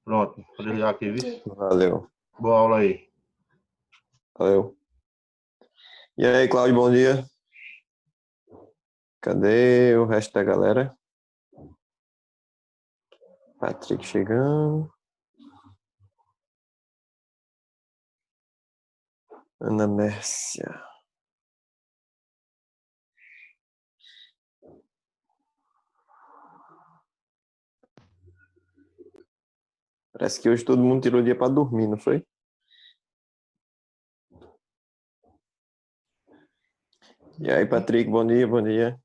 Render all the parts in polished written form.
Pronto, pode ligar aqui, viu? Valeu. Boa aula aí. Valeu. E aí, Cláudio, bom dia. Cadê o resto da galera? Patrick chegando. Ana Mércia. Parece que hoje todo mundo tirou o dia para dormir, não foi? E aí, Patrick, bom dia, bom dia.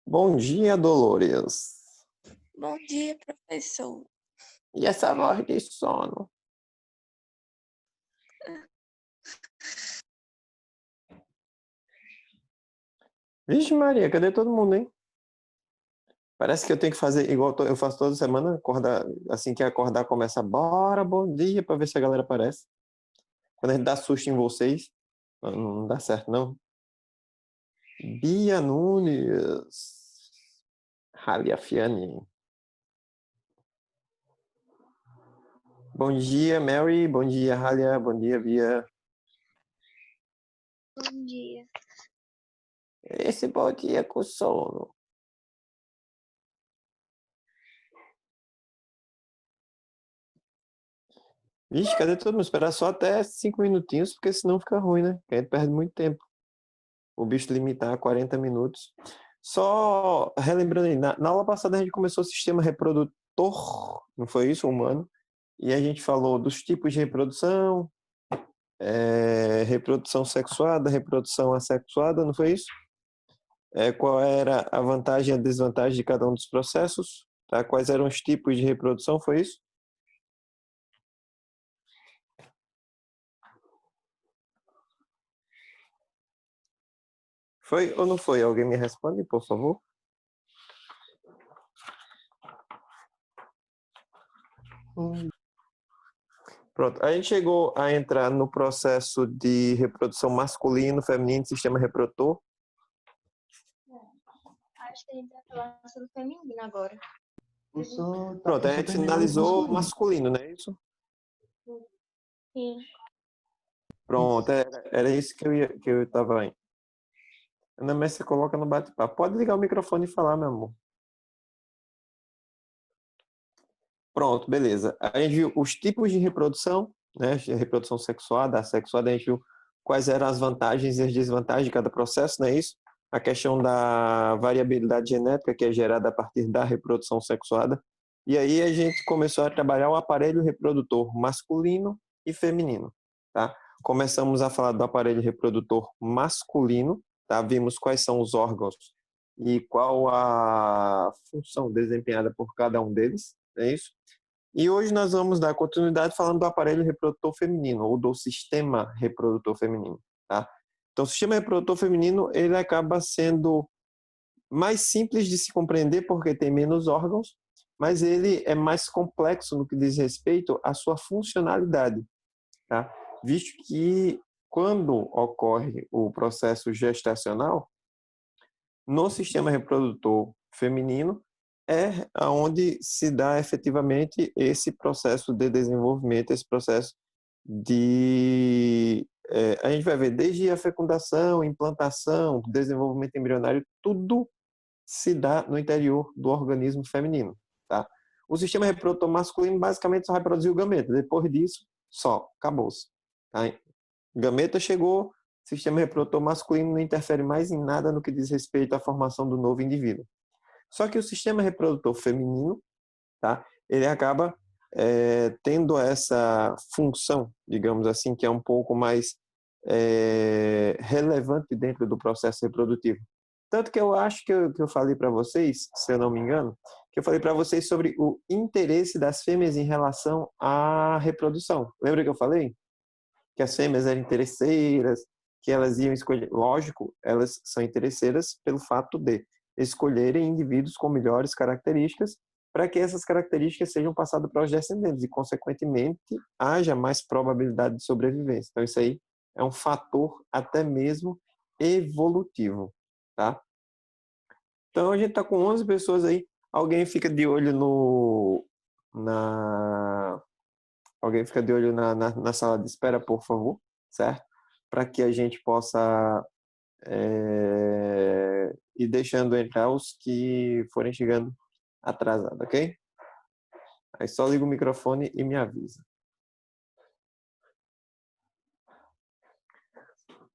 Bom dia, Dolores. Bom dia, professor. E essa voz de sono? Vixe Maria, cadê todo mundo, hein? Parece que eu tenho que fazer igual eu faço toda semana, acordar, assim que acordar começa, bora, bom dia, para ver se a galera aparece. Quando a gente dá susto em vocês, não dá certo, não. Bia Nunes. Raliafiani. Bom dia, Mary. Bom dia, Halia. Bom dia, Bia. Bom dia. Esse bom dia com sono. Vixe, cadê todo mundo? Esperar só até 5 minutinhos, porque senão fica ruim, né? Porque a gente perde muito tempo. O bicho limitar a 40 minutos. Só relembrando aí, na aula passada a gente começou o sistema reprodutor, não foi isso, humano? E a gente falou dos tipos de reprodução, reprodução sexuada, reprodução assexuada, não foi isso? Qual era a vantagem e a desvantagem de cada um dos processos? Tá? Quais eram os tipos de reprodução, foi isso? Foi ou não foi? Alguém me responde, por favor? Pronto, a gente chegou a entrar no processo de reprodução masculino, feminino, sistema reprodutor. Acho que a gente vai falar sobre feminino agora. Pronto, a gente finalizou o masculino, não é isso? Sim. Pronto, era isso que eu estava indo. Ana Messi coloca no bate-papo. Pode ligar o microfone e falar, meu amor. Pronto, beleza. A gente viu os tipos de reprodução, né? Reprodução sexuada, assexuada, a gente viu quais eram as vantagens e as desvantagens de cada processo, não é isso? A questão da variabilidade genética que é gerada a partir da reprodução sexuada. E aí a gente começou a trabalhar o aparelho reprodutor masculino e feminino, tá? Começamos a falar do aparelho reprodutor masculino, tá? Vimos quais são os órgãos e qual a função desempenhada por cada um deles, é isso? E hoje nós vamos dar continuidade falando do aparelho reprodutor feminino ou do sistema reprodutor feminino, tá? Então, o sistema reprodutor feminino, ele acaba sendo mais simples de se compreender porque tem menos órgãos, mas ele é mais complexo no que diz respeito à sua funcionalidade, tá? Visto que quando ocorre o processo gestacional, no sistema reprodutor feminino, é onde se dá efetivamente esse processo de desenvolvimento, esse processo de... a gente vai ver desde a fecundação, implantação, desenvolvimento embrionário, tudo se dá no interior do organismo feminino, tá? O sistema reprodutor masculino basicamente só vai produzir o gameta. Depois disso, só, acabou-se. Tá? Gameta chegou, sistema reprodutor masculino não interfere mais em nada no que diz respeito à formação do novo indivíduo. Só que o sistema reprodutor feminino, tá? Ele acaba tendo essa função, digamos assim, que é um pouco mais relevante dentro do processo reprodutivo. Tanto que eu acho que eu falei para vocês, se eu não me engano, que eu falei para vocês sobre o interesse das fêmeas em relação à reprodução. Lembra que eu falei? Que as fêmeas eram interesseiras, que elas iam escolher. Lógico, elas são interesseiras pelo fato de escolherem indivíduos com melhores características para que essas características sejam passadas para os descendentes e, consequentemente, haja mais probabilidade de sobrevivência. Então, isso aí é um fator até mesmo evolutivo, tá? Então, a gente está com 11 pessoas aí. Alguém fica de olho Alguém fica de olho na sala de espera, por favor, certo? Para que a gente possa ir deixando entrar os que forem chegando atrasados, ok? Aí só liga o microfone e me avisa.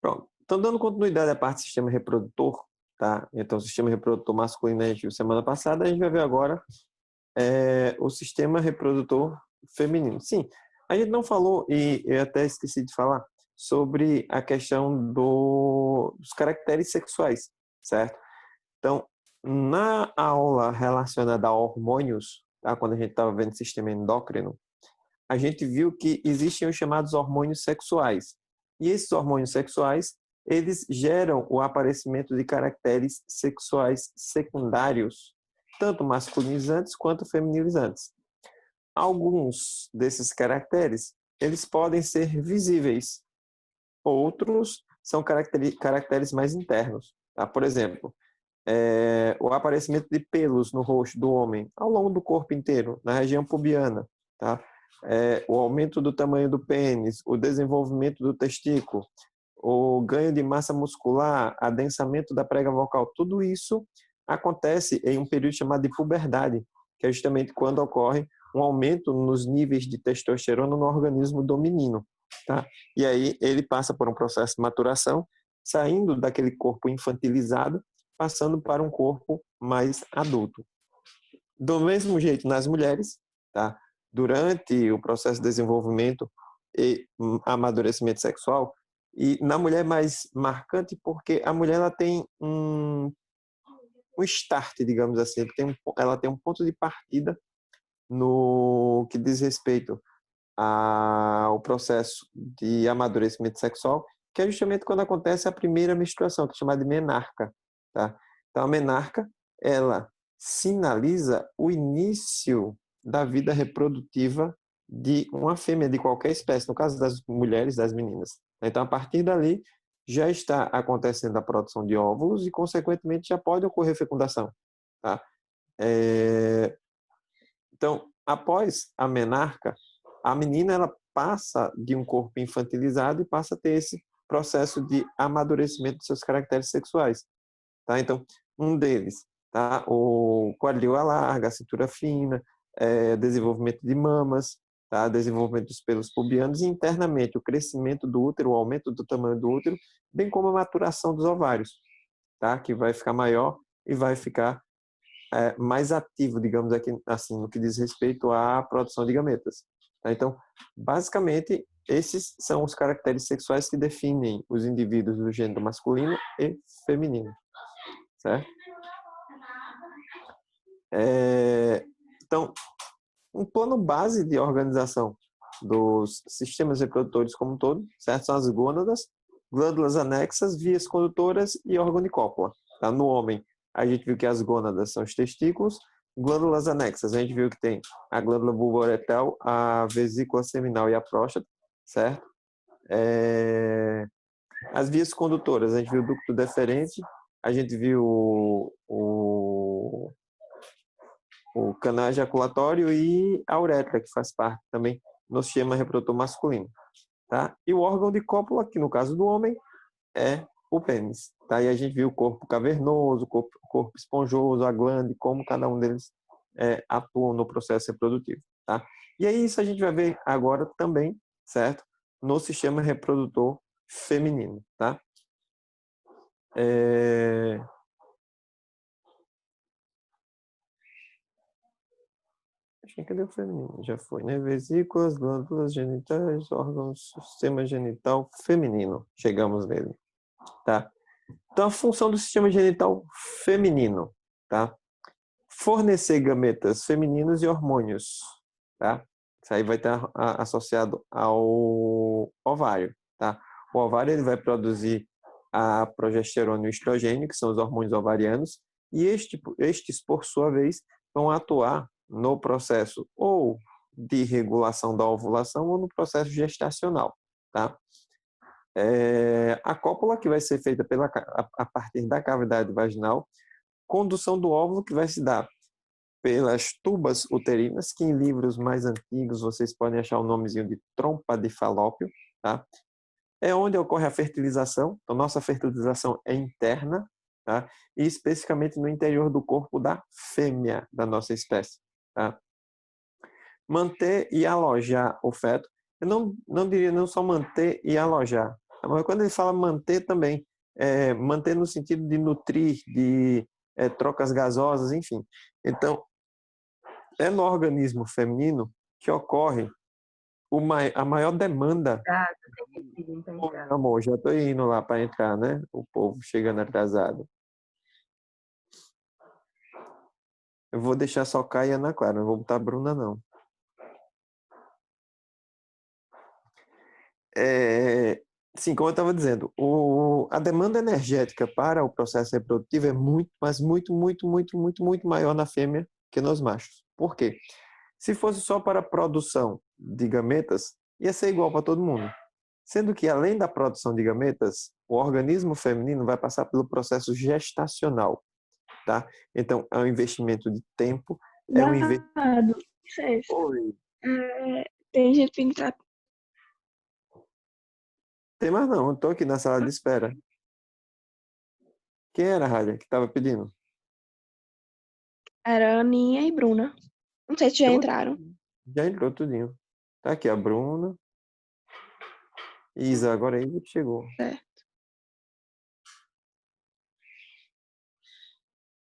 Pronto. Então, dando continuidade à parte do sistema reprodutor, tá? Então, o sistema reprodutor masculino a gente viu semana passada, a gente vai ver agora o sistema reprodutor feminino. Sim, a gente não falou, e eu até esqueci de falar, sobre a questão dos caracteres sexuais, certo? Então, na aula relacionada a hormônios, tá? Quando a gente estava vendo sistema endócrino, a gente viu que existem os chamados hormônios sexuais. E esses hormônios sexuais, eles geram o aparecimento de caracteres sexuais secundários, tanto masculinizantes quanto feminilizantes. Alguns desses caracteres, eles podem ser visíveis. Outros são caracteres mais internos. Tá? Por exemplo, o aparecimento de pelos no rosto do homem, ao longo do corpo inteiro, na região pubiana. Tá? O aumento do tamanho do pênis, o desenvolvimento do testículo, o ganho de massa muscular, adensamento da prega vocal, tudo isso acontece em um período chamado de puberdade, que é justamente quando ocorre um aumento nos níveis de testosterona no organismo do menino. Tá? E aí ele passa por um processo de maturação, saindo daquele corpo infantilizado, passando para um corpo mais adulto. Do mesmo jeito nas mulheres, tá? Durante o processo de desenvolvimento e amadurecimento sexual, e na mulher mais marcante porque a mulher ela tem um start, digamos assim, ela tem um ponto de partida no que diz respeito ao processo de amadurecimento sexual, que é justamente quando acontece a primeira menstruação, que é chamada de menarca. Tá? Então, a menarca, ela sinaliza o início da vida reprodutiva de uma fêmea de qualquer espécie, no caso das mulheres, das meninas. Então, a partir dali, já está acontecendo a produção de óvulos e, consequentemente, já pode ocorrer fecundação. Tá? Então, após a menarca, a menina ela passa de um corpo infantilizado e passa a ter esse processo de amadurecimento dos seus caracteres sexuais. Tá? Então, um deles, tá? O quadril alarga, a cintura fina, desenvolvimento de mamas, tá? Desenvolvimento dos pelos pubianos e internamente o crescimento do útero, o aumento do tamanho do útero, bem como a maturação dos ovários, tá? Que vai ficar maior e vai ficar mais ativo, digamos assim, no que diz respeito à produção de gametas. Tá? Então, basicamente, esses são os caracteres sexuais que definem os indivíduos do gênero masculino e feminino. Certo? Então, um plano base de organização dos sistemas reprodutores como um todo, certo? São as gônadas, glândulas anexas, vias condutoras e órgão de cópula. Tá? No homem, a gente viu que as gônadas são os testículos, glândulas anexas, a gente viu que tem a glândula bulboretal, a vesícula seminal e a próstata, certo? As vias condutoras, a gente viu o ducto deferente, a gente viu o canal ejaculatório e a uretra, que faz parte também no sistema reprodutor masculino. Tá? E o órgão de cópula, que no caso do homem, é o pênis. Tá? E a gente viu o corpo cavernoso, o corpo esponjoso, a glande, como cada um deles atua no processo reprodutivo. Tá? E aí isso a gente vai ver agora também, certo? No sistema reprodutor feminino. Tá? Cadê o feminino? Já foi, né? Vesículas, glândulas genitais, órgãos, sistema genital feminino. Chegamos nele. Tá? Então, a função do sistema genital feminino, tá? Fornecer gametas femininos e hormônios, tá? Isso aí vai estar associado ao ovário, tá? O ovário ele vai produzir a progesterona e o estrogênio, que são os hormônios ovarianos, e estes, por sua vez, vão atuar no processo ou de regulação da ovulação ou no processo gestacional, tá? A cópula que vai ser feita a partir da cavidade vaginal, condução do óvulo que vai se dar pelas tubas uterinas, que em livros mais antigos vocês podem achar o nomezinho de trompa de falópio, tá? É onde ocorre a fertilização. Então, nossa fertilização é interna, tá? E especificamente no interior do corpo da fêmea da nossa espécie, tá? Manter e alojar o feto. Eu não diria não só manter e alojar, mas quando ele fala manter também, manter no sentido de nutrir, de trocas gasosas, enfim. Então, é no organismo feminino que ocorre a maior demanda. Oi, amor, já estou indo lá para entrar, né? O povo chegando atrasado. Eu vou deixar só Caia e Ana Clara, não vou botar a Bruna, não. Sim, como eu estava dizendo, a demanda energética para o processo reprodutivo é muito, mas muito, muito, muito, muito, muito maior na fêmea que nos machos. Por quê? Se fosse só para a produção de gametas, ia ser igual para todo mundo. Sendo que, além da produção de gametas, o organismo feminino vai passar pelo processo gestacional, tá? Então, é um investimento de tempo, é um investimento... Oi. Tem gente pintar. Tem mais não, eu estou aqui na sala de espera. Quem era a Rádia que estava pedindo? Era Aninha e Bruna. Não sei se já entraram. Já entrou tudinho. Tá aqui a Bruna. Isa, agora é Isa que chegou. Certo.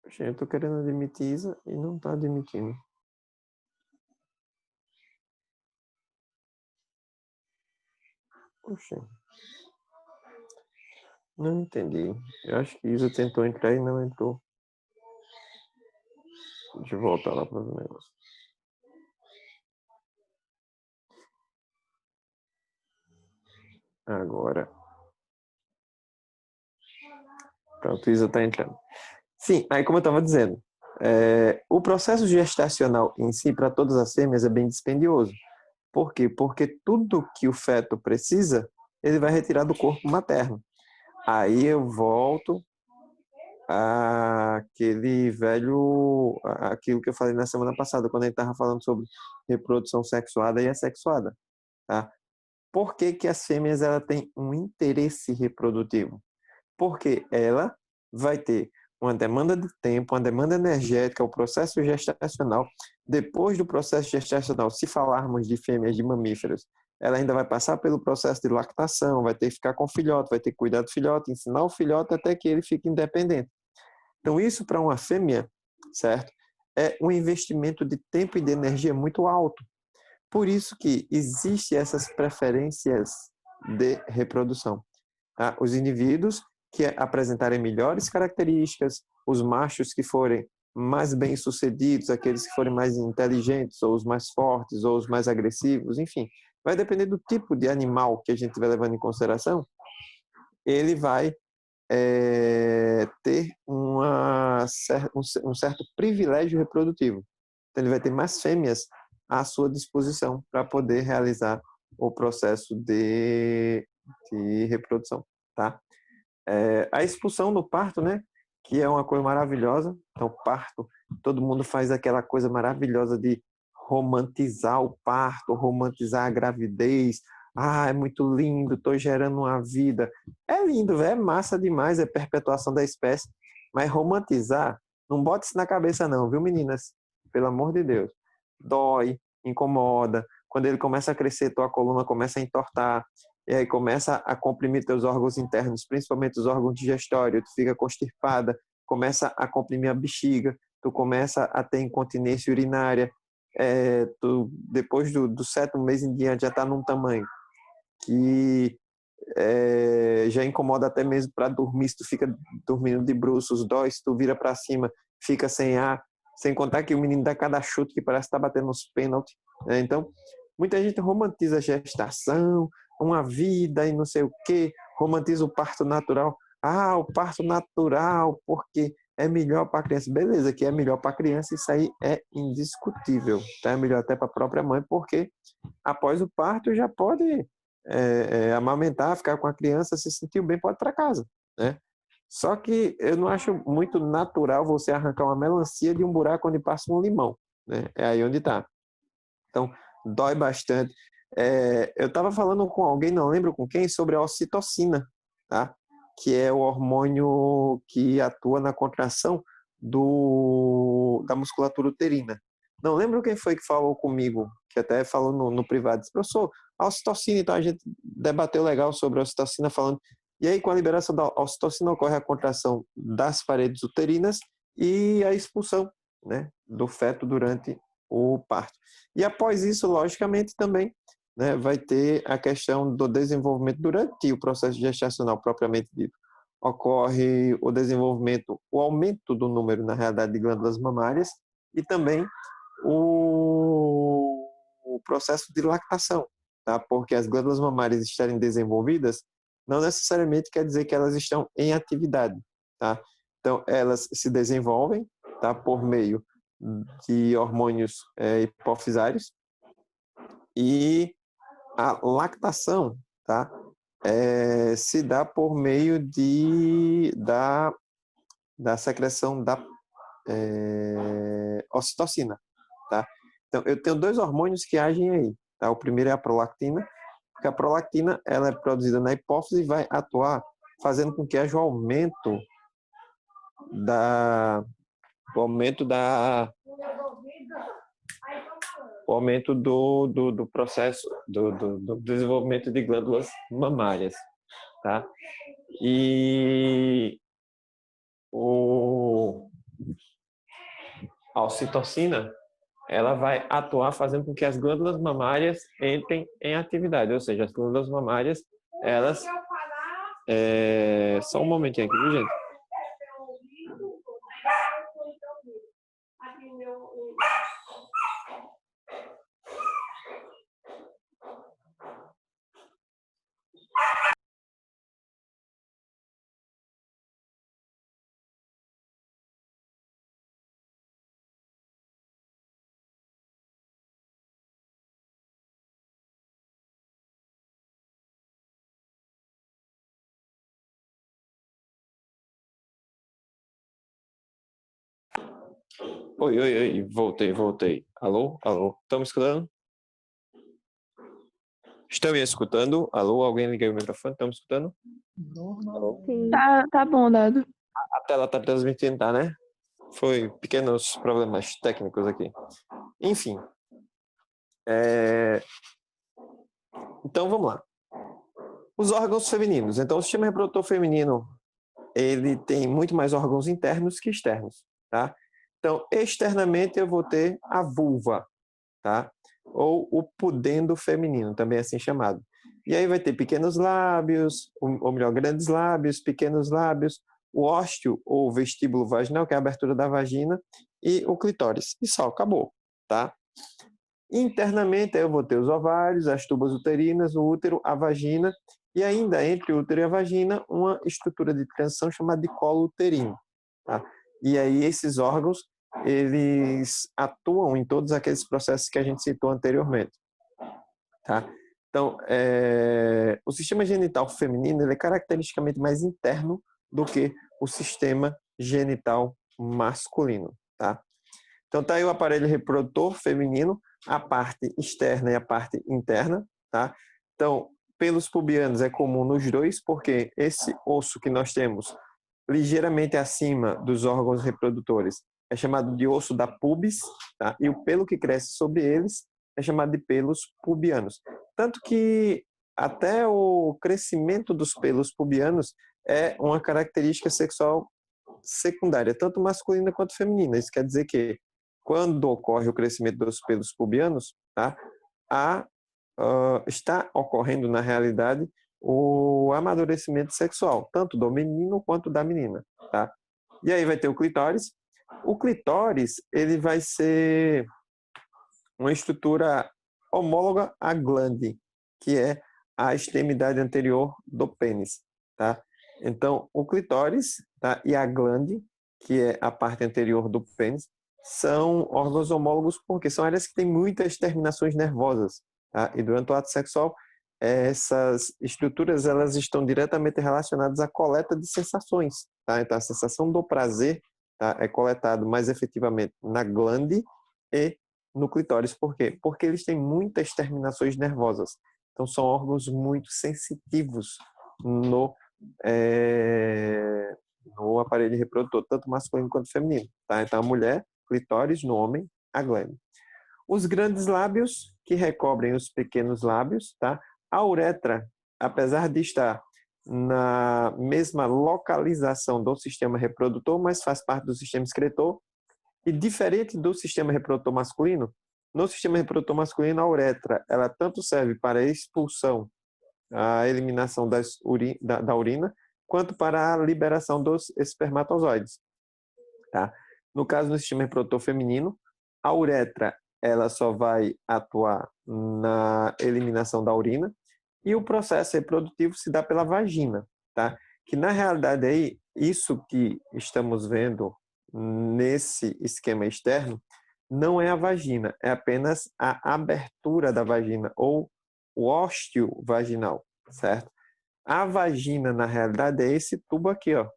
Poxa, eu tô querendo admitir Isa e não tá admitindo. Poxa. Não entendi. Eu acho que Isa tentou entrar e não entrou. Deixa eu voltar lá para o negócio. Agora. Pronto, Isa tá entrando. Sim, aí como eu estava dizendo, o processo gestacional em si, para todas as fêmeas, é bem dispendioso. Por quê? Porque tudo que o feto precisa, ele vai retirar do corpo materno. Aí eu volto aquilo que eu falei na semana passada, quando a gente estava falando sobre reprodução sexuada e assexuada. Tá? Por que que as fêmeas ela têm um interesse reprodutivo? Porque ela vai ter uma demanda de tempo, uma demanda energética, o processo gestacional. Depois do processo gestacional, se falarmos de fêmeas de mamíferos, ela ainda vai passar pelo processo de lactação, vai ter que ficar com o filhote, vai ter que cuidar do filhote, ensinar o filhote até que ele fique independente. Então, isso para uma fêmea, certo? É um investimento de tempo e de energia muito alto. Por isso que existem essas preferências de reprodução. Tá? Os indivíduos que apresentarem melhores características, os machos que forem mais bem-sucedidos, aqueles que forem mais inteligentes, ou os mais fortes, ou os mais agressivos, enfim. Vai depender do tipo de animal que a gente vai levando em consideração, ele vai ter um certo privilégio reprodutivo. Então, ele vai ter mais fêmeas à sua disposição para poder realizar o processo de reprodução, tá? A expulsão no parto, né? Que é uma coisa maravilhosa. Então, parto, todo mundo faz aquela coisa maravilhosa de romantizar o parto, romantizar a gravidez. Ah, é muito lindo, estou gerando uma vida. É lindo, é massa demais, é perpetuação da espécie. Mas romantizar, não bota isso na cabeça não, viu, meninas? Pelo amor de Deus. Dói, incomoda. Quando ele começa a crescer, tua coluna começa a entortar. E aí começa a comprimir teus órgãos internos, principalmente os órgãos digestórios, tu fica constipada, começa a comprimir a bexiga, tu começa a ter incontinência urinária, depois do sétimo mês em diante já está num tamanho que já incomoda até mesmo para dormir, se tu fica dormindo de bruços, dói, se tu vira para cima, fica sem ar, sem contar que o menino dá cada chute que parece estar batendo nos pênaltis, né? Então, muita gente romantiza a gestação, uma vida e não sei o que, romantiza o parto natural. Ah, o parto natural, porque é melhor para a criança. Beleza, que é melhor para a criança, isso aí é indiscutível. Tá? É melhor até para a própria mãe, porque após o parto já pode amamentar, ficar com a criança, se sentir bem, pode ir para casa, né? Só que eu não acho muito natural você arrancar uma melancia de um buraco onde passa um limão, né? É aí onde está. Então, dói bastante. Eu estava falando com alguém, não lembro com quem, sobre a ocitocina, tá? Que é o hormônio que atua na contração da musculatura uterina. Não lembro quem foi que falou comigo, que até falou no privado. Disse, professor, a ocitocina, então a gente debateu legal sobre a ocitocina, falando. E aí, com a liberação da ocitocina, ocorre a contração das paredes uterinas e a expulsão, né, do feto durante o parto. E após isso, logicamente, também, né, vai ter a questão do desenvolvimento durante o processo gestacional propriamente dito. Ocorre o desenvolvimento, o aumento do número, na realidade, de glândulas mamárias e também o processo de lactação, tá? Porque as glândulas mamárias estarem desenvolvidas não necessariamente quer dizer que elas estão em atividade, tá? Então, elas se desenvolvem, tá, por meio de hormônios hipofisários e a lactação, tá, se dá por meio da secreção da ocitocina, tá? Então, eu tenho dois hormônios que agem aí, tá? O primeiro é a prolactina, porque a prolactina ela é produzida na hipófise e vai atuar fazendo com que haja o aumento do processo do desenvolvimento de glândulas mamárias, tá? E a ocitocina ela vai atuar fazendo com que as glândulas mamárias entrem em atividade, ou seja, as glândulas mamárias elas só um momentinho aqui, viu, gente? Oi, voltei. Alô? Estão me escutando? Estão me escutando? Alô? Alguém liga o microfone? Estão me escutando? Alô? Sim. Tá bom, Dado. A tela está transmitindo, tá, né? Foi pequenos problemas técnicos aqui. Enfim. Então, vamos lá. Os órgãos femininos. Então, o sistema reprodutor feminino, ele tem muito mais órgãos internos que externos, tá? Então, externamente eu vou ter a vulva, tá? Ou o pudendo feminino, também assim chamado. E aí vai ter pequenos lábios, ou melhor, grandes lábios, pequenos lábios, o ósteo ou vestíbulo vaginal, que é a abertura da vagina, e o clitóris. E só, acabou, tá? Internamente eu vou ter os ovários, as tubas uterinas, o útero, a vagina, e ainda entre o útero e a vagina, uma estrutura de transição chamada de colo uterino, tá? E aí esses órgãos, eles atuam em todos aqueles processos que a gente citou anteriormente, tá? Então, o sistema genital feminino ele é caracteristicamente mais interno do que o sistema genital masculino, tá? Então, tá aí o aparelho reprodutor feminino, a parte externa e a parte interna, tá? Então, pelos pubianos é comum nos dois, porque esse osso que nós temos ligeiramente acima dos órgãos reprodutores é chamado de osso da pubis, tá? E o pelo que cresce sobre eles é chamado de pelos pubianos. Tanto que até o crescimento dos pelos pubianos é uma característica sexual secundária, tanto masculina quanto feminina. Isso quer dizer que quando ocorre o crescimento dos pelos pubianos, tá? Está ocorrendo, na realidade, o amadurecimento sexual, tanto do menino quanto da menina, tá? E aí vai ter o clitóris. O clitóris, ele vai ser uma estrutura homóloga à glande, que é a extremidade anterior do pênis, tá? Então, o clitóris, tá, e a glande, que é a parte anterior do pênis, são órgãos homólogos porque são áreas que têm muitas terminações nervosas, tá? E durante o ato sexual, essas estruturas elas estão diretamente relacionadas à coleta de sensações, tá? Então a sensação do prazer, tá, é coletado mais efetivamente na glande e no clitóris. Por quê? Porque eles têm muitas terminações nervosas. Então são órgãos muito sensitivos no no aparelho reprodutor, tanto masculino quanto feminino, tá? Então a mulher, clitóris, no homem, a glande. Os grandes lábios, que recobrem os pequenos lábios, tá? A uretra, apesar de estar na mesma localização do sistema reprodutor, mas faz parte do sistema excretor, e diferente do sistema reprodutor masculino, no sistema reprodutor masculino, a uretra, ela tanto serve para a expulsão, a eliminação da urina, quanto para a liberação dos espermatozoides, tá? No caso do sistema reprodutor feminino, a uretra ela só vai atuar na eliminação da urina e o processo reprodutivo se dá pela vagina, tá? Que na realidade aí, isso que estamos vendo nesse esquema externo não é a vagina, é apenas a abertura da vagina ou o ósteo vaginal, certo? A vagina, na realidade, é esse tubo aqui, ó.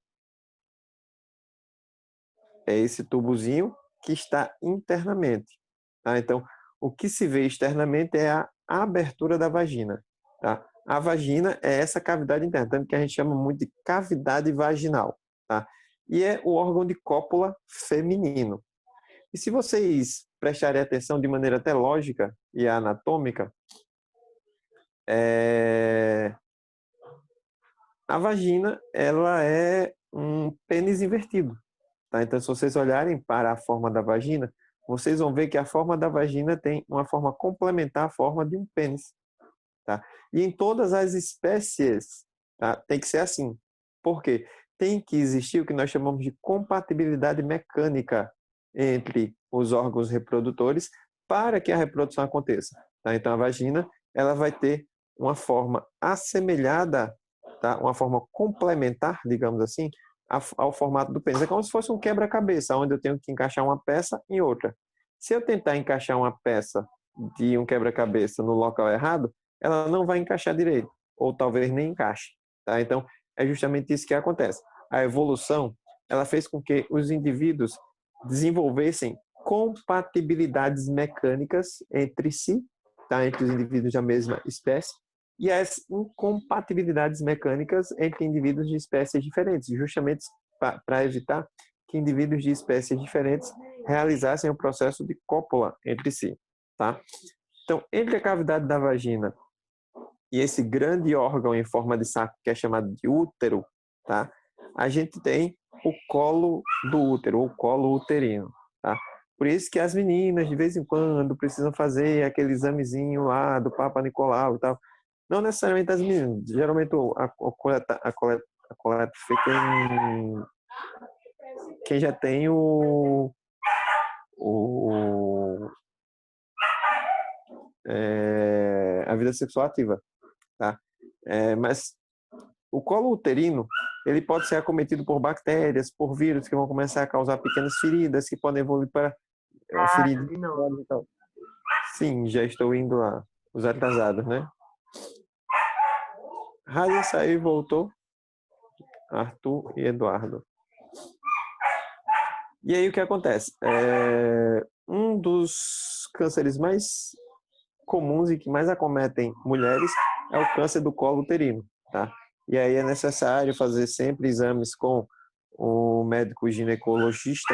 É esse tubozinho que está internamente, tá? Então, o que se vê externamente é a abertura da vagina, tá? A vagina é essa cavidade interna, tanto que a gente chama muito de cavidade vaginal, tá? E é o órgão de cópula feminino. E se vocês prestarem atenção de maneira até lógica e anatômica, a vagina, ela é um pênis invertido, tá? Então, se vocês olharem para a forma da vagina, vocês vão ver que a forma da vagina tem uma forma complementar à forma de um pênis, tá? E em todas as espécies, tá, tem que ser assim. Por quê? Tem que existir o que nós chamamos de compatibilidade mecânica entre os órgãos reprodutores para que a reprodução aconteça, tá? Então, a vagina, ela vai ter uma forma assemelhada, tá? Uma forma complementar, digamos assim, ao formato do pênis. É como se fosse um quebra-cabeça, onde eu tenho que encaixar uma peça em outra. Se eu tentar encaixar uma peça de um quebra-cabeça no local errado, ela não vai encaixar direito, ou talvez nem encaixe, tá? Então, é justamente isso que acontece. A evolução, ela fez com que os indivíduos desenvolvessem compatibilidades mecânicas entre si, tá? Entre os indivíduos da mesma espécie, e as incompatibilidades mecânicas entre indivíduos de espécies diferentes, justamente para evitar que indivíduos de espécies diferentes realizassem o processo de cópula entre si, tá? Então, entre a cavidade da vagina e esse grande órgão em forma de saco que é chamado de útero, tá? A gente tem o colo do útero, ou colo uterino, tá? Por isso que as meninas, de vez em quando, precisam fazer aquele examezinho lá do Papa Nicolau e tal. Não necessariamente as meninas, geralmente a coleta fica em quem já tem o a vida sexual ativa, tá? Mas o colo uterino, ele pode ser acometido por bactérias, por vírus que vão começar a causar pequenas feridas que podem evoluir para feridas. Sim, já estou indo lá, os atrasados, né? Rádio saiu e voltou. Arthur e Eduardo. E aí o que acontece? Um dos cânceres mais comuns e que mais acometem mulheres é o câncer do colo uterino, tá? E aí é necessário fazer sempre exames com o médico ginecologista,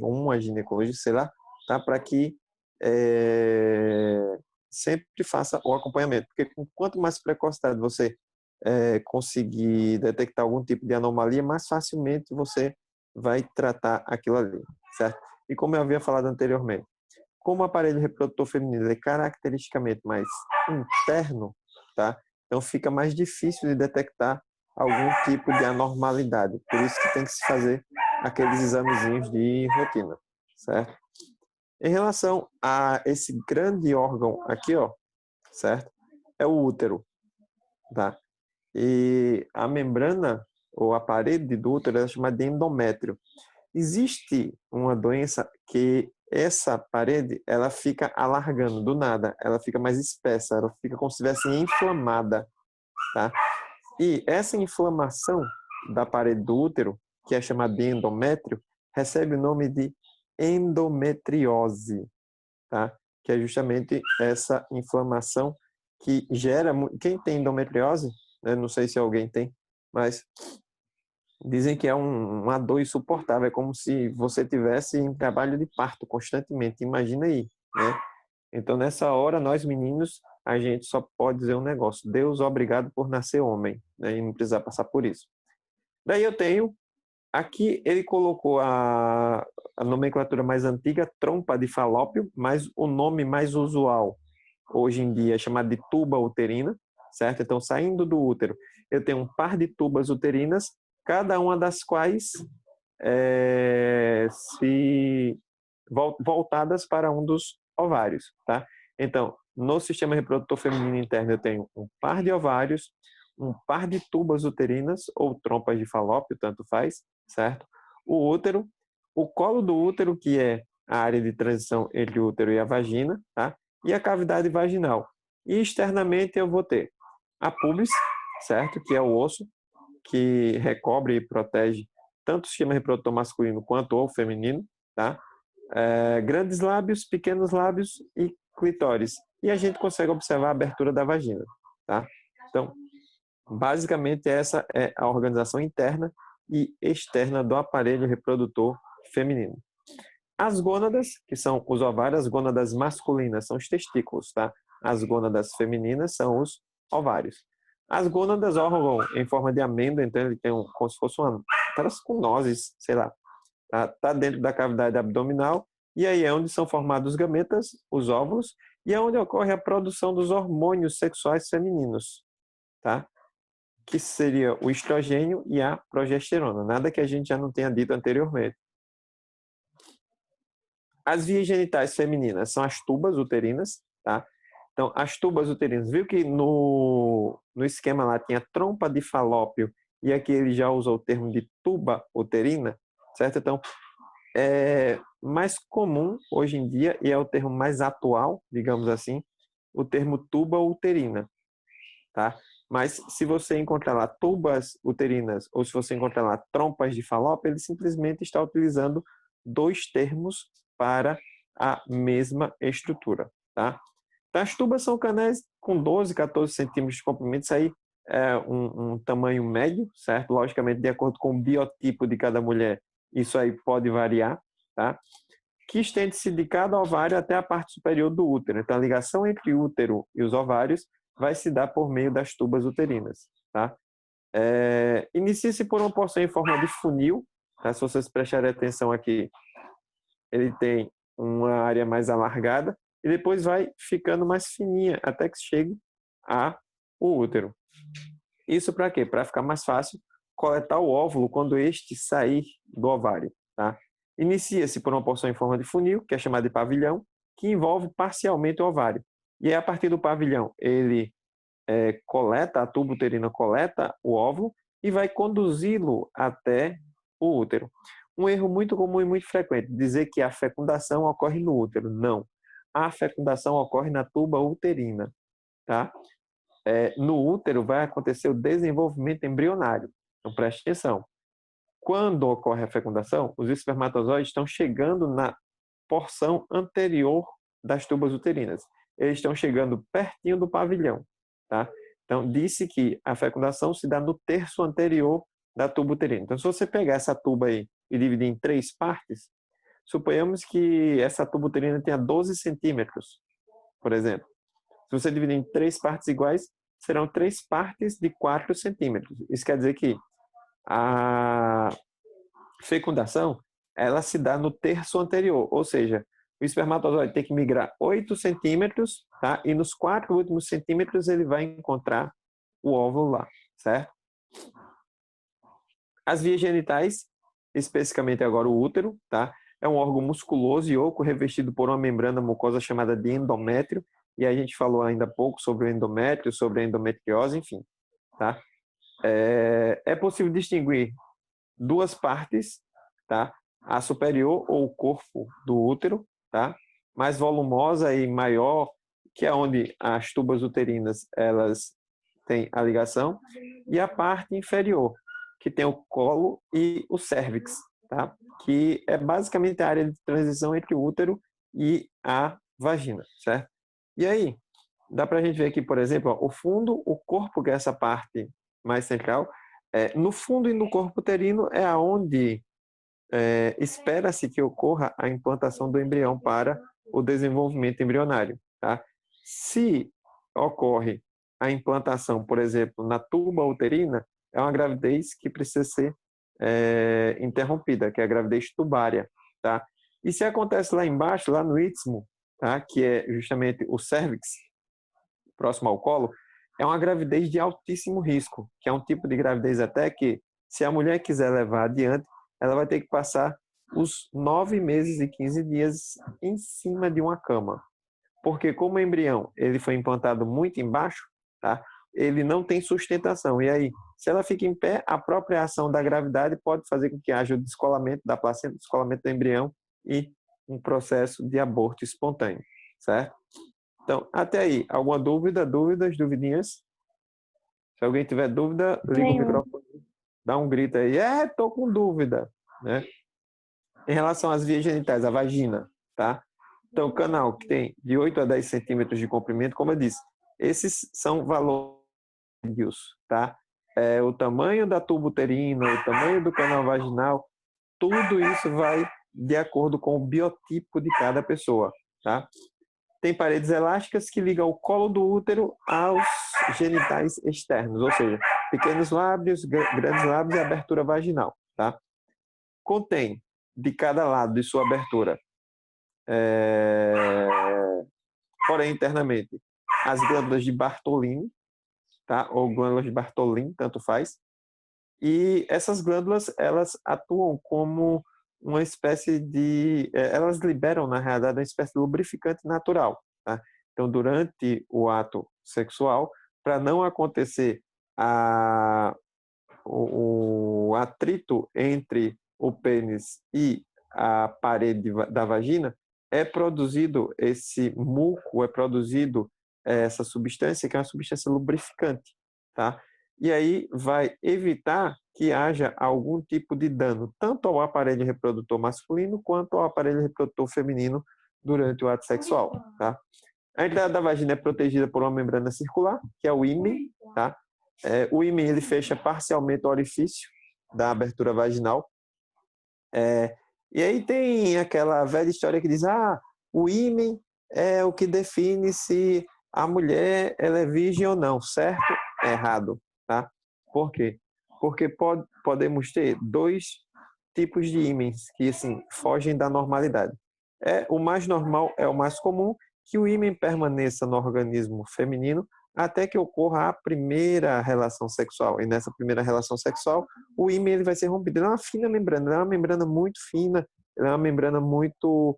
uma ginecologista, sei lá, tá? Para que sempre faça o acompanhamento, porque quanto mais precocidade você conseguir detectar algum tipo de anomalia, mais facilmente você vai tratar aquilo ali, certo? E como eu havia falado anteriormente, como o aparelho reprodutor feminino é caracteristicamente mais interno, tá? Então fica mais difícil de detectar algum tipo de anormalidade. Por isso que tem que se fazer aqueles examezinhos de rotina, certo? Em relação a esse grande órgão aqui, ó, certo? É o útero, tá? E a membrana ou a parede do útero é chamada de endométrio. existe uma doença que essa parede, ela fica alargando do nada, ela fica mais espessa, ela fica como se estivesse inflamada, tá? E essa inflamação da parede do útero, que é chamada de endométrio, recebe o nome de endometriose, tá? Que é justamente essa inflamação que gera... Quem tem endometriose, né? Não sei se alguém tem, mas dizem que é uma dor insuportável, é como se você tivesse em trabalho de parto constantemente, imagina aí, né? Então, nessa hora, nós meninos, a gente só pode dizer um negócio: Deus, obrigado por nascer homem, né? E não precisar passar por isso. Daí eu tenho, aqui ele colocou a nomenclatura mais antiga, trompa de falópio, mas o nome mais usual hoje em dia é chamado de tuba uterina, certo? Então, saindo do útero, eu tenho um par de tubas uterinas, cada uma das quais se voltadas para um dos ovários, tá? Então, no sistema reprodutor feminino interno, eu tenho um par de ovários, um par de tubas uterinas ou trompas de falópio, tanto faz, certo? O útero, o colo do útero, que é a área de transição entre o útero e a vagina, tá? E a cavidade vaginal. E externamente eu vou ter a pubis, certo? Que é o osso que recobre e protege tanto o sistema reprodutor masculino quanto o feminino, tá? Grandes lábios, pequenos lábios e clitóris. E a gente consegue observar a abertura da vagina, tá? Então, basicamente essa é a organização interna e externa do aparelho reprodutor feminino. As gônadas, que são os ovários, as gônadas masculinas são os testículos, tá? As gônadas femininas são os ovários. As gônadas, órgão em forma de amêndoa, então ele tem como se fosse uma, parece com nozes, sei lá, tá dentro da cavidade abdominal, e aí é onde são formados os gametas, os óvulos, e é onde ocorre a produção dos hormônios sexuais femininos, tá? Que seria o estrogênio e a progesterona, nada que a gente já não tenha dito anteriormente. As vias genitais femininas são as tubas uterinas, tá? Então, as tubas uterinas, viu que no esquema lá tinha trompa de falópio e aqui ele já usou o termo de tuba uterina, certo? Então, é mais comum hoje em dia, e é o termo mais atual, digamos assim, o termo tuba uterina, tá? Mas se você encontrar lá tubas uterinas ou se você encontrar lá trompas de falópio, ele simplesmente está utilizando dois termos para a mesma estrutura, tá? Então, as tubas são canéis com 12, 14 centímetros de comprimento, isso aí é um tamanho médio, certo? Logicamente, de acordo com o biotipo de cada mulher, isso aí pode variar, tá? Que estende-se de cada ovário até a parte superior do útero. Então, a ligação entre o útero e os ovários vai se dar por meio das tubas uterinas, tá? Inicia-se por uma porção em forma de funil, tá? Se vocês prestarem atenção aqui, ele tem uma área mais alargada e depois vai ficando mais fininha até que chegue ao útero. Isso para quê? Para ficar mais fácil coletar o óvulo quando este sair do ovário, tá? Inicia-se por uma porção em forma de funil, que é chamada de pavilhão, que envolve parcialmente o ovário. E aí, a partir do pavilhão, ele coleta, a tuba uterina coleta o óvulo e vai conduzi-lo até o útero. Um erro muito comum e muito frequente, dizer que a fecundação ocorre no útero. Não. A fecundação ocorre na tuba uterina, tá? No útero vai acontecer o desenvolvimento embrionário. Então, preste atenção. Quando ocorre a fecundação, os espermatozoides estão chegando na porção anterior das tubas uterinas. Eles estão chegando pertinho do pavilhão, tá? Então, disse que a fecundação se dá no terço anterior da tuba uterina. Então, se você pegar essa tuba aí e dividir em 3 partes, suponhamos que essa tuba uterina tenha 12 centímetros, por exemplo. Se você dividir em 3 partes iguais, serão 3 partes de 4 centímetros. Isso quer dizer que a fecundação, ela se dá no terço anterior, ou seja, o espermatozoide tem que migrar 8 centímetros, tá? E nos 4 últimos centímetros ele vai encontrar o óvulo lá, certo? As vias genitais, especificamente agora o útero, tá? É um órgão musculoso e oco revestido por uma membrana mucosa chamada de endométrio, e a gente falou ainda há pouco sobre o endométrio, sobre a endometriose, enfim, tá? É possível distinguir duas partes, tá? a superior ou o corpo do útero, tá? Mais volumosa e maior, que é onde as tubas uterinas elas têm a ligação, e a parte inferior, que tem o colo e o cérvix, tá? Que é basicamente a área de transição entre o útero e a vagina, certo? E aí, dá para a gente ver aqui, por exemplo, ó, o fundo, o corpo, que é essa parte mais central, no fundo e no corpo uterino é aonde espera-se que ocorra a implantação do embrião para o desenvolvimento embrionário, tá? Se ocorre a implantação, por exemplo, na tuba uterina, é uma gravidez que precisa ser interrompida, que é a gravidez tubária, tá? E se acontece lá embaixo, lá no istmo, tá? Que é justamente o cérvix, próximo ao colo, é uma gravidez de altíssimo risco, que é um tipo de gravidez até que, se a mulher quiser levar adiante, ela vai ter que passar os 9 meses e 15 dias em cima de uma cama. Porque como o embrião ele foi implantado muito embaixo, tá? Ele não tem sustentação. E aí, se ela fica em pé, a própria ação da gravidade pode fazer com que haja o descolamento da placenta, o descolamento do embrião e um processo de aborto espontâneo, certo? Então, até aí, alguma dúvida? Dúvidas? Duvidinhas? Se alguém tiver dúvida, liga o Nenhum. microfone, dá um grito aí. Tô com dúvida, né? Em relação às vias genitais, a vagina, tá? Então, o canal que tem de 8 a 10 centímetros de comprimento, como eu disse, esses são valores, tá? O tamanho da tuba uterina, o tamanho do canal vaginal, tudo isso vai de acordo com o biotipo de cada pessoa, tá? Tem paredes elásticas que ligam o colo do útero aos genitais externos, ou seja, pequenos lábios, grandes lábios e abertura vaginal, tá? Contém de cada lado de sua abertura, porém internamente, as glândulas de Bartolini, tá? Ou glândulas de Bartolin, tanto faz. E essas glândulas, elas atuam como uma espécie de... elas liberam, na realidade, uma espécie de lubrificante natural, tá? Então, durante o ato sexual, para não acontecer o atrito entre o pênis e a parede da vagina, é produzido esse muco, é produzido essa substância, que é uma substância lubrificante, tá? E aí vai evitar que haja algum tipo de dano, tanto ao aparelho reprodutor masculino quanto ao aparelho reprodutor feminino durante o ato sexual, tá? A entrada da vagina é protegida por uma membrana circular, que é o ímen, tá? O ímen ele fecha parcialmente o orifício da abertura vaginal. E aí tem aquela velha história que diz: o ímen é o que define se a mulher ela é virgem ou não, certo? Errado, tá? Por quê? Porque podemos ter dois tipos de ímens que assim fogem da normalidade. O mais normal é o mais comum, que o ímen permaneça no organismo feminino até que ocorra a primeira relação sexual. E nessa primeira relação sexual, o ímen ele vai ser rompido. Ele é uma fina membrana, ele é uma membrana muito fina, ele é uma membrana muito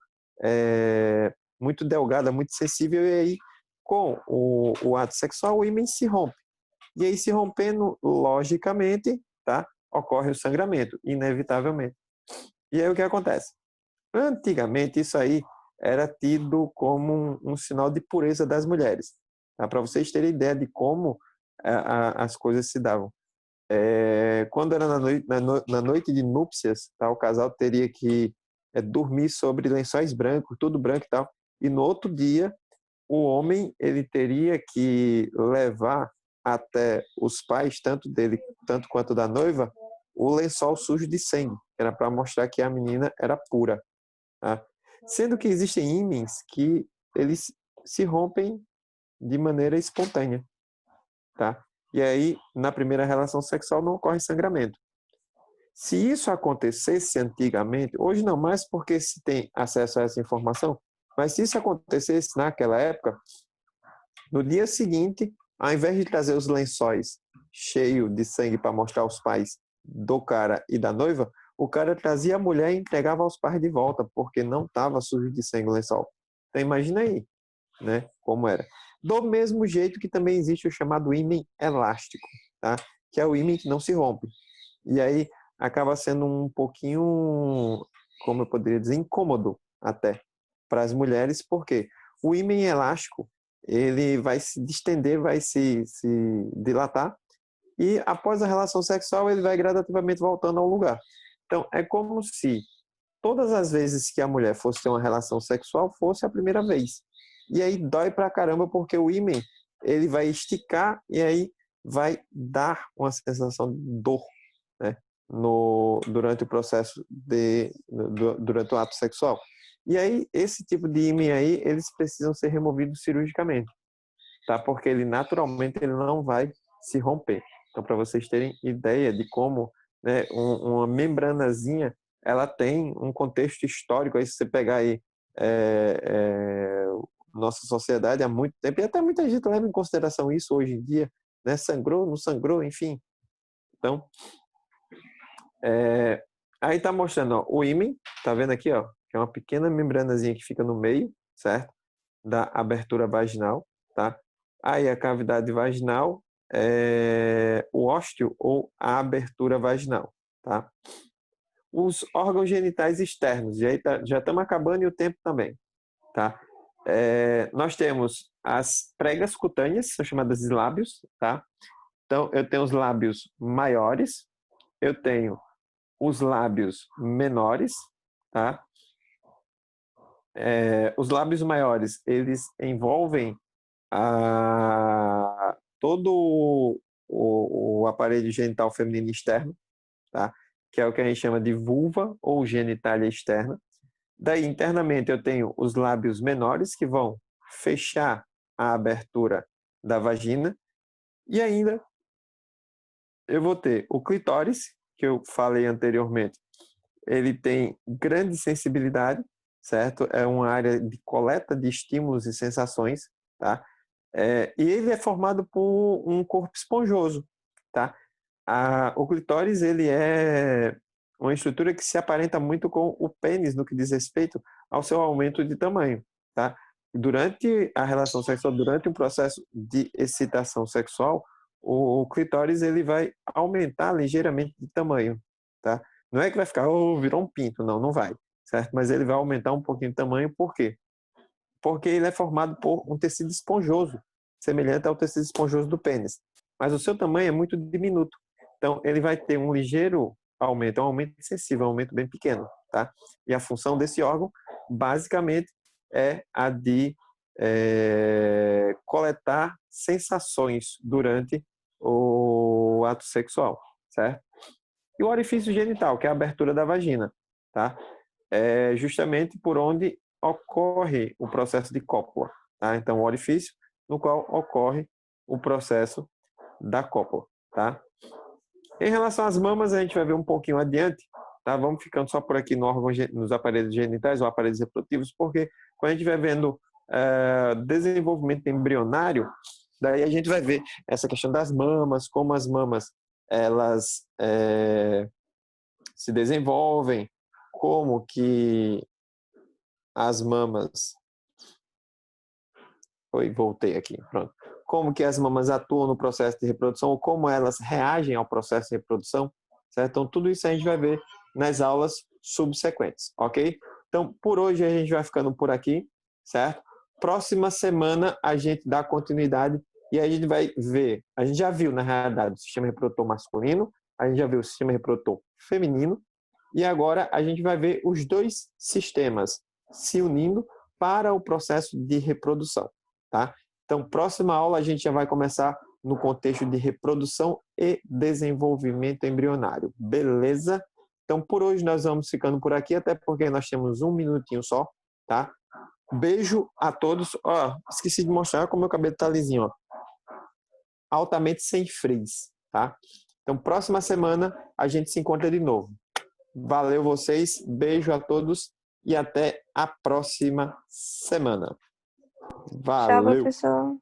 delgada, muito sensível, e aí, com o ato sexual, o ímen se rompe. E aí, se rompendo, logicamente, tá, ocorre o sangramento, inevitavelmente. E aí, o que acontece? Antigamente, isso aí era tido como um sinal de pureza das mulheres. Tá? Para vocês terem ideia de como as coisas se davam. Quando era na noite de núpcias, tá, o casal teria que dormir sobre lençóis brancos, tudo branco e tal. E no outro dia, o homem ele teria que levar até os pais, tanto dele tanto quanto da noiva, o lençol sujo de sangue. Era para mostrar que a menina era pura. Tá? Sendo que existem ímens que eles se rompem de maneira espontânea, tá? E aí, na primeira relação sexual não ocorre sangramento. Se isso acontecesse antigamente, hoje não mais porque se tem acesso a essa informação, mas se isso acontecesse naquela época, no dia seguinte, ao invés de trazer os lençóis cheios de sangue para mostrar aos pais do cara e da noiva, o cara trazia a mulher e entregava aos pais de volta, porque não estava sujo de sangue o lençol. Então imagina aí, né, como era. Do mesmo jeito que também existe o chamado ímen elástico, tá? Que é o ímen que não se rompe. E aí acaba sendo um pouquinho como eu poderia dizer, incômodo até para as mulheres, porque o ímen elástico, ele vai se distender, vai se dilatar, e após a relação sexual ele vai gradativamente voltando ao lugar. Então, é como se todas as vezes que a mulher fosse ter uma relação sexual fosse a primeira vez. E aí dói pra caramba, porque o ímen, ele vai esticar e aí vai dar uma sensação de dor, né, durante o processo durante o ato sexual. E aí, esse tipo de ímen aí, eles precisam ser removidos cirurgicamente, tá? Porque ele naturalmente ele não vai se romper. Então, para vocês terem ideia de como, né, uma membranazinha, ela tem um contexto histórico. Aí, se você pegar aí nossa sociedade há muito tempo, e até muita gente leva em consideração isso hoje em dia, né? Sangrou, não sangrou, enfim. Então, aí tá mostrando, ó, o ímen, tá vendo aqui, ó, que é uma pequena membranazinha que fica no meio, certo? Da abertura vaginal, tá? Aí a cavidade vaginal é o ósteo ou a abertura vaginal, tá? Os órgãos genitais externos, e aí já estamos acabando e o tempo também, tá? Nós temos as pregas cutâneas, são chamadas de lábios, tá? Então, eu tenho os lábios maiores, eu tenho os lábios menores, tá? Os lábios maiores, eles envolvem todo o aparelho genital feminino externo, tá? Que é o que a gente chama de vulva ou genitália externa. Daí, internamente, eu tenho os lábios menores, que vão fechar a abertura da vagina. E ainda, eu vou ter o clitóris, que eu falei anteriormente. Ele tem grande sensibilidade, certo? É uma área de coleta de estímulos e sensações, tá? E ele é formado por um corpo esponjoso, tá? O clitóris, ele é uma estrutura que se aparenta muito com o pênis no que diz respeito ao seu aumento de tamanho, tá? Durante a relação sexual, durante um processo de excitação sexual, o clitóris ele vai aumentar ligeiramente de tamanho, tá? Não é que vai ficar, virou um pinto, não, não vai, certo? Mas ele vai aumentar um pouquinho de tamanho, por quê? Porque ele é formado por um tecido esponjoso, semelhante ao tecido esponjoso do pênis. Mas o seu tamanho é muito diminuto. Então, ele vai ter um ligeiro aumento, um aumento sensível, um aumento bem pequeno, tá? E a função desse órgão, basicamente, é a de coletar sensações durante o ato sexual, certo? E o orifício genital, que é a abertura da vagina, tá? É justamente por onde ocorre o processo de cópula, tá? Então, o orifício no qual ocorre o processo da cópula, tá? Em relação às mamas, a gente vai ver um pouquinho adiante, tá? Vamos ficando só por aqui nos aparelhos genitais ou aparelhos reprodutivos, porque quando a gente vai vendo desenvolvimento embrionário, daí a gente vai ver essa questão das mamas, como as mamas elas se desenvolvem, como que as mamas... voltei aqui, pronto. Como que as mamas atuam no processo de reprodução, ou como elas reagem ao processo de reprodução, certo? Então, tudo isso a gente vai ver nas aulas subsequentes, ok? Então, por hoje a gente vai ficando por aqui, certo? Próxima semana a gente dá continuidade e a gente vai ver, a gente já viu, na realidade, o sistema reprodutor masculino, a gente já viu o sistema reprodutor feminino, e agora a gente vai ver os dois sistemas se unindo para o processo de reprodução, tá? Então, próxima aula a gente já vai começar no contexto de reprodução e desenvolvimento embrionário, beleza? Então, por hoje nós vamos ficando por aqui, até porque nós temos um minutinho só, tá? Beijo a todos. Ó, esqueci de mostrar como meu cabelo tá lisinho, ó. Altamente sem frizz, tá? Então, próxima semana a gente se encontra de novo. Valeu vocês, beijo a todos e até a próxima semana. Tchau, Valeu. professor.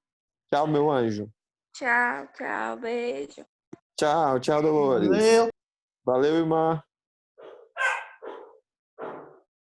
Tchau, meu anjo. Tchau, tchau, beijo. Tchau, tchau, Dolores. Valeu. Valeu, irmã.